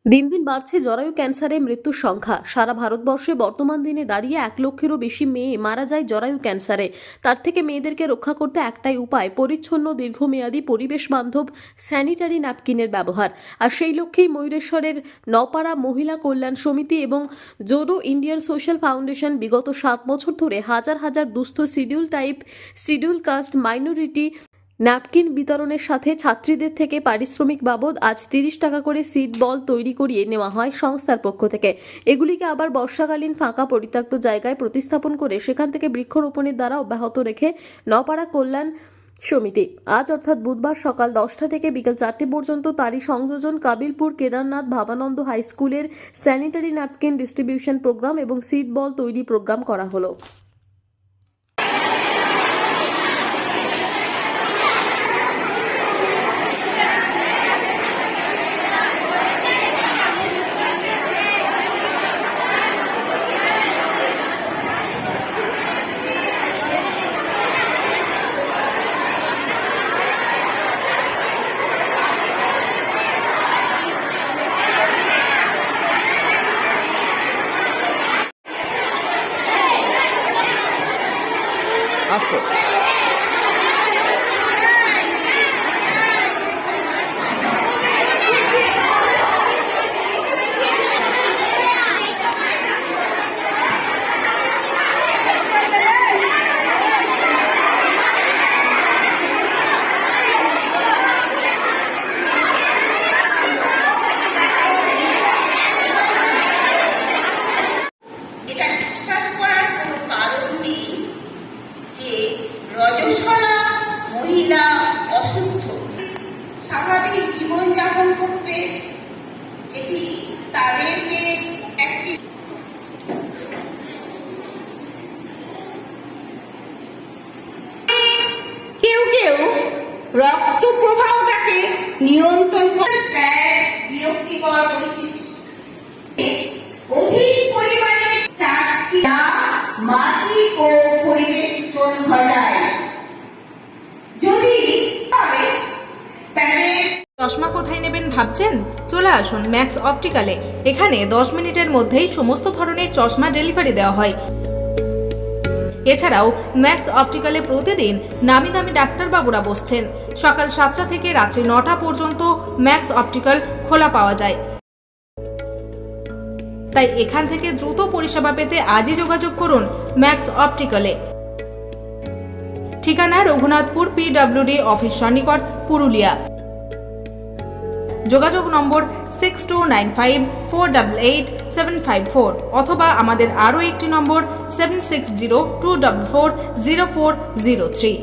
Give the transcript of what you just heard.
দিন দিন বাড়ছে জরায়ু ক্যান্সারে মৃত্যুর সংখ্যা। সারা ভারতবর্ষে বর্তমান দিনে দাঁড়িয়ে 1 লক্ষেরও বেশি মেয়ে মারা যায় জরায়ু ক্যান্সারে। তার থেকে মেয়েদেরকে রক্ষা করতে একটাই উপায়, পরিচ্ছন্ন দীর্ঘমেয়াদী পরিবেশ বান্ধব স্যানিটারি ন্যাপকিনের ব্যবহার। আর সেই লক্ষ্যেই ময়ূরেশ্বরের নপাড়া মহিলা কল্যাণ সমিতি এবং জোডো ইন্ডিয়ান সোশ্যাল ফাউন্ডেশন বিগত 7 বছর ধরে হাজার হাজার দুস্থ শিডিউল কাস্ট মাইনরিটি ন্যাপকিন বিতরণের সাথে ছাত্রীদের থেকে পারিশ্রমিক বাবদ আজ 30 টাকা করে সিড বল তৈরি করিয়ে নেওয়া হয় সংস্থার পক্ষ থেকে। এগুলিকে আবার বর্ষাকালীন ফাঁকা পরিত্যক্ত জায়গায় প্রতিস্থাপন করে সেখান থেকে বৃক্ষরোপণের দ্বারা অব্যাহত রেখে নপাড়া কল্যাণ সমিতি আজ অর্থাৎ বুধবার সকাল 10টা থেকে বিকেল 4টে পর্যন্ত তারই সংযোজন কাবিলপুর কেদারনাথ ভাবানন্দ হাই স্কুলের স্যানিটারি ন্যাপকিন ডিস্ট্রিবিউশন প্রোগ্রাম এবং সিড বল তৈরি প্রোগ্রাম করা হলো। আসতো এটা বিশ্বাস করার কোনো কারণ নেই যে রজস্বলা মহিলা অসুস্থ স্বাভাবিক জীবনযাপন করতে, যেটি তাদেরকে একটি কেউ কেউ রক্ত প্রবাহটাকে নিয়ন্ত্রণ করে বিরক্তিকর পরিস্থিতি অধিক পরিমাণে চাকরিয়া মাটি ও পরিবেশ দূষণ ঘটায়। যদি চশমা কোথায় নেবেন ভাবছেন? চলে আসুন ম্যাক্স অপটিক্যালে। এখানে 10 মিনিটের মধ্যেই সমস্ত ধরনের চশমা ডেলিভারি দেওয়া হয়। এছাড়াও ম্যাক্স অপটিক্যালে প্রতিদিন নামি দামি ডাক্তারবাবুরা বসছেন। সকাল 7টা থেকে রাত্রি 9টা পর্যন্ত ম্যাক্স অপটিক্যাল খোলা পাওয়া যায়। তাই এখান থেকে দ্রুত পরিষেবা পেতে আজই যোগাযোগ করুন ম্যাক্স অপটিক্যালে। ঠিকানা রঘুনাথপুর PWD অফিস সন্নিকট, পুরুলিয়া। যোগাযোগ নম্বর 6295488754 অথবা আমাদের আরও একটি নম্বর 7602440403।